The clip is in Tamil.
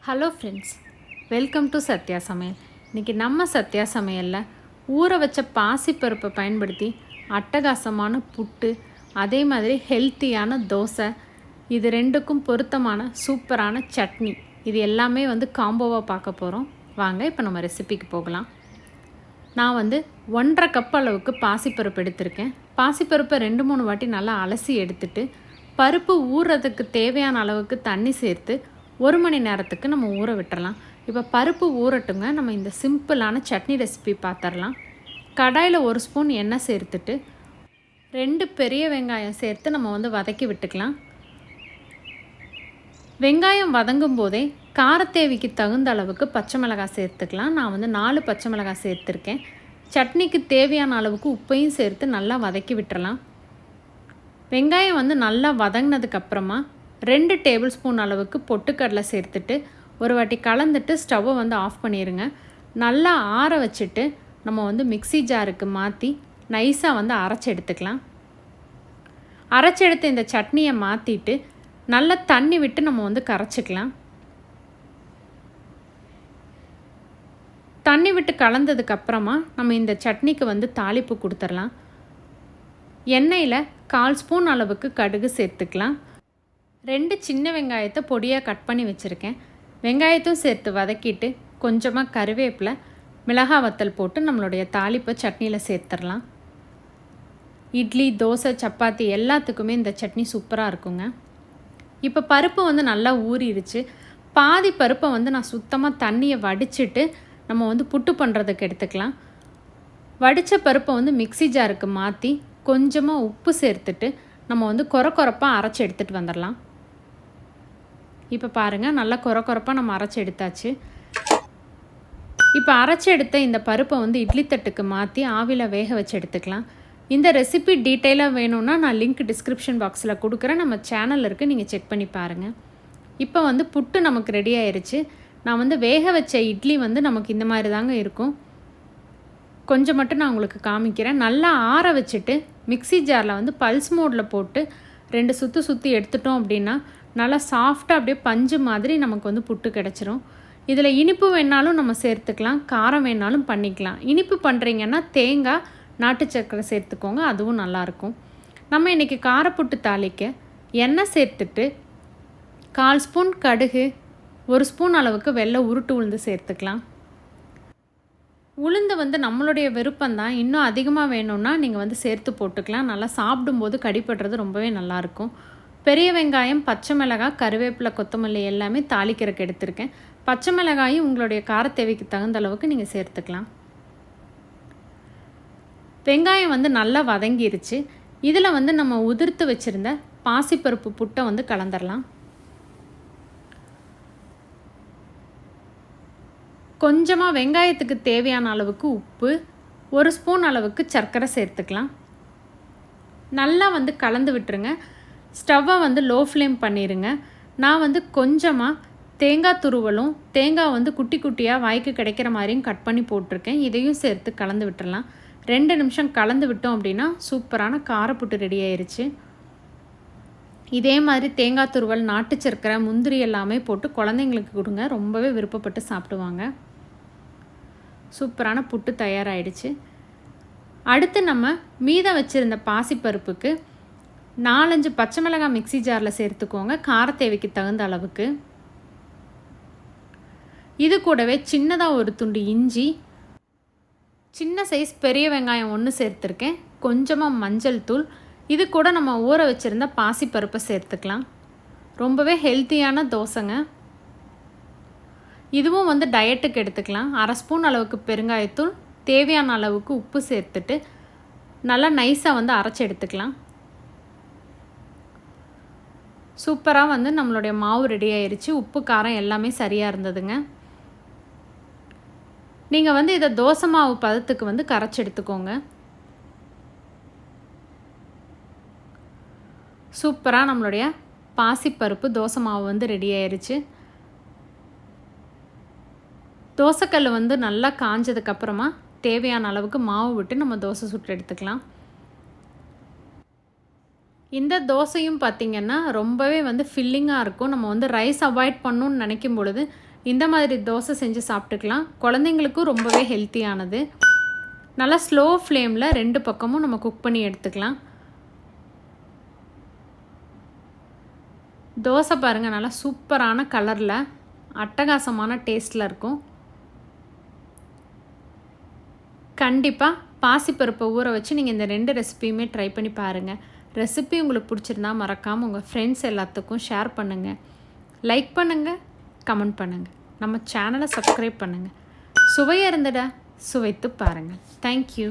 Hello friends, welcome to Sathya சமையல். இன்றைக்கி நம்ம சத்யா சமையலில் ஊற வச்ச பாசிப்பருப்பை பயன்படுத்தி அட்டகாசமான புட்டு, அதே மாதிரி ஹெல்த்தியான தோசை, இது ரெண்டுக்கும் பொருத்தமான சூப்பரான சட்னி, இது எல்லாமே காம்போவாக பார்க்க போகிறோம். வாங்க இப்போ நம்ம ரெசிபிக்கு போகலாம். நான் 1.5 கப் அளவுக்கு பாசிப்பருப்பு எடுத்திருக்கேன். பாசிப்பருப்பை 2-3 வாட்டி நல்லா அலசி எடுத்துட்டு, பருப்பு ஊறுறதுக்கு தேவையான அளவுக்கு தண்ணி சேர்த்து 1 மணி நேரத்துக்கு நம்ம ஊற விட்டுறலாம். இப்போ பருப்பு ஊறட்டுங்க. நம்ம இந்த சிம்பிளான சட்னி ரெசிபி பார்த்துடலாம். கடாயில் 1 ஸ்பூன் எண்ணெய் சேர்த்துட்டு 2 பெரிய வெங்காயம் சேர்த்து நம்ம வதக்கி விட்டுக்கலாம். வெங்காயம் வதங்கும் போதே காரத்தேவிக்கு தகுந்த அளவுக்கு பச்சை மிளகாய் சேர்த்துக்கலாம். நான் 4 பச்சை மிளகாய் சேர்த்துருக்கேன். சட்னிக்கு தேவையான அளவுக்கு உப்பையும் சேர்த்து நல்லா வதக்கி விட்டுறலாம். வெங்காயம் நல்லா வதங்கினதுக்கப்புறமா 2 டேபிள் ஸ்பூன் அளவுக்கு பொட்டுக்கடலை சேர்த்துட்டு ஒரு வாட்டி கலந்துட்டு ஸ்டவ்வை ஆஃப் பண்ணிடுங்க. நல்லா ஆற வச்சுட்டு நம்ம மிக்ஸி ஜாருக்கு மாற்றி நைஸாக அரைச்சி எடுத்துக்கலாம். அரைச்சி எடுத்த இந்த சட்னியை மாற்றிட்டு நல்லா தண்ணி விட்டு நம்ம கரைச்சிக்கலாம். தண்ணி விட்டு கலந்ததுக்கப்புறமா நம்ம இந்த சட்னிக்கு தாளிப்பு கொடுத்துடலாம். எண்ணெயில் 1/4 ஸ்பூன் அளவுக்கு கடுகு சேர்த்துக்கலாம். 2 சின்ன வெங்காயத்தை பொடியாக கட் பண்ணி வச்சுருக்கேன். வெங்காயத்தையும் சேர்த்து வதக்கிட்டு கொஞ்சமாக கருவேப்பிலை, மிளகாய் வத்தல் போட்டு நம்மளுடைய தாளிப்பை சட்னியில் சேர்த்துடலாம். இட்லி, தோசை, சப்பாத்தி எல்லாத்துக்குமே இந்த சட்னி சூப்பராக இருக்குங்க. இப்போ பருப்பு நல்லா ஊறிடுச்சு. பாதி பருப்பை நான் சுத்தமாக தண்ணியை வடிச்சிட்டு நம்ம புட்டு பண்ணுறதுக்கு எடுத்துக்கலாம். வடித்த பருப்பை மிக்ஸி ஜாருக்கு மாற்றி கொஞ்சமாக உப்பு சேர்த்துட்டு நம்ம கொரப்பாக அரைச்சி எடுத்துகிட்டு வந்துடலாம். இப்போ பாருங்கள், நல்லா கொரப்பாக நம்ம அரைச்சி எடுத்தாச்சு. இப்போ அரைச்சி எடுத்த இந்த பருப்பை இட்லி தட்டுக்கு மாற்றி ஆவியில் வேக வச்சு எடுத்துக்கலாம். இந்த ரெசிபி டீட்டெயிலாக வேணும்னா நான் லிங்க் டிஸ்கிரிப்ஷன் பாக்ஸில் கொடுக்குறேன். நம்ம சேனலில் இருக்குது, நீங்கள் செக் பண்ணி பாருங்கள். இப்போ புட்டு நமக்கு ரெடி ஆயிடுச்சு. நான் வேக வச்ச இட்லி நமக்கு இந்த மாதிரி தாங்க இருக்கும். கொஞ்சம் மட்டும் நான் உங்களுக்கு காமிக்கிறேன். நல்லா ஆற வச்சுட்டு மிக்ஸி ஜாரில் பல்ஸ் மோடில் போட்டு 2 சுற்றி எடுத்துட்டோம் அப்படின்னா நல்லா சாஃப்டாக அப்படியே பஞ்சு மாதிரி நமக்கு புட்டு கிடச்சிரும். இதில் இனிப்பு வேணாலும் நம்ம சேர்த்துக்கலாம், காரம் வேணாலும் பண்ணிக்கலாம். இனிப்பு பண்ணுறீங்கன்னா தேங்காய், நாட்டு சர்க்கரை சேர்த்துக்கோங்க, அதுவும் நல்லாயிருக்கும். நம்ம இன்றைக்கி காரப்புட்டு தாளிக்க எண்ணெய் சேர்த்துட்டு 1/4 ஸ்பூன் கடுகு, 1 ஸ்பூன் அளவுக்கு வெள்ளை உருட்டு உளுந்து சேர்த்துக்கலாம். உளுந்து நம்மளுடைய விருப்பம்தான். இன்னும் அதிகமாக வேணும்னா நீங்கள் சேர்த்து போட்டுக்கலாம். நல்லா சாப்பிடும்போது கடிப்படுறது ரொம்பவே நல்லாயிருக்கும். பெரிய வெங்காயம், பச்சை மிளகாய், கருவேப்பிலை, கொத்தமல்லி எல்லாமே தாளிக்கிறதுக்கு எடுத்திருக்கேன். பச்சை மிளகாயும் உங்களுடைய காரத்தேவைக்கு தகுந்த அளவுக்கு நீங்கள் சேர்த்துக்கலாம். வெங்காயம் நல்லா வதங்கிருச்சு. இதில் நம்ம உதிர்த்து வச்சுருந்த பாசிப்பருப்பு புட்டை கலந்துடலாம். கொஞ்சமாக வெங்காயத்துக்கு தேவையான அளவுக்கு உப்பு, 1 ஸ்பூன் அளவுக்கு சர்க்கரை சேர்த்துக்கலாம். நல்லா கலந்து விட்டுருங்க. ஸ்டவ்வை லோ ஃப்ளேம் பண்ணிடுங்க. நான் கொஞ்சமாக தேங்காய் துருவலும், தேங்காய் குட்டி குட்டியாக வாய்க்கு கிடைக்கிற மாதிரியும் கட் பண்ணி போட்டிருக்கேன். இதையும் சேர்த்து கலந்து விட்டுறலாம். 2 நிமிஷம் கலந்து விட்டோம் அப்படின்னா சூப்பரான காரப்புட்டு ரெடி ஆயிடுச்சு. இதே மாதிரி தேங்காய் துருவல், நாட்டு சர்க்கரை, முந்திரி எல்லாமே போட்டு குழந்தைங்களுக்கு கொடுங்க, ரொம்பவே விருப்பப்பட்டு சாப்பிடுவாங்க. சூப்பரான புட்டு தயாராகிடுச்சு. அடுத்து நம்ம மீதம் வச்சுருந்த பாசிப்பருப்புக்கு 4-5 பச்சை மிளகாய் மிக்ஸி ஜாரில் சேர்த்துக்கோங்க, காரத்தேவைக்கு தகுந்த அளவுக்கு. இது கூடவே சின்னதாக ஒரு துண்டு இஞ்சி, சின்ன சைஸ் பெரிய வெங்காயம் 1 சேர்த்துருக்கேன், கொஞ்சமாக மஞ்சள் தூள், இது கூட நம்ம ஊற வச்சுருந்த பாசிப்பருப்பை சேர்த்துக்கலாம். ரொம்பவே ஹெல்த்தியான தோசைங்க. இதுவும் டயட்டுக்கு எடுத்துக்கலாம். 1/2 ஸ்பூன் அளவுக்கு பெருங்காயத்தூள், தேவையான அளவுக்கு உப்பு சேர்த்துட்டு நல்லா நைஸாக அரைச்சி எடுத்துக்கலாம். சூப்பராக நம்மளுடைய மாவு ரெடி ஆயிடுச்சு. உப்பு, காரம் எல்லாமே சரியாக இருந்ததுங்க. நீங்கள் இதை தோசை மாவு பதத்துக்கு கரைச்சி எடுத்துக்கோங்க. சூப்பராக நம்மளுடைய பாசிப்பருப்பு தோசை மாவு ரெடி ஆயிடுச்சு. தோசைக்கல் நல்லா காஞ்சதுக்கப்புறமா தேவையான அளவுக்கு மாவு விட்டு நம்ம தோசை சுட்டு எடுத்துக்கலாம். இந்த தோசையும் பார்த்திங்கன்னா ரொம்பவே ஃபில்லிங்காக இருக்கும். நம்ம ரைஸ் அவாய்ட் பண்ணணும்னு நினைக்கும் பொழுது இந்த மாதிரி தோசை செஞ்சு சாப்பிட்டுக்கலாம். குழந்தைங்களுக்கும் ரொம்பவே ஹெல்த்தியானது. நல்லா ஸ்லோ ஃப்ளேமில் 2 பக்கமும் நம்ம குக் பண்ணி எடுத்துக்கலாம். தோசை பாருங்கள், நல்லா சூப்பரான கலரில் அட்டகாசமான டேஸ்ட்டில் இருக்கும். கண்டிப்பாக பாசிப்பருப்பை ஊற வச்சு நீங்கள் இந்த 2 ரெசிபியுமே ட்ரை பண்ணி பாருங்கள். ரெசிபி உங்களுக்கு பிடிச்சிருந்தா மறக்காமல் உங்கள் ஃப்ரெண்ட்ஸ் எல்லாத்துக்கும் ஷேர் பண்ணுங்கள். லைக் பண்ணுங்கள், கமெண்ட் பண்ணுங்கள். நம்ம சேனலை சப்ஸ்கிரைப் பண்ணுங்கள். சுவையாக இருந்துடா, சுவைத்து பாருங்கள். தேங்க்யூ.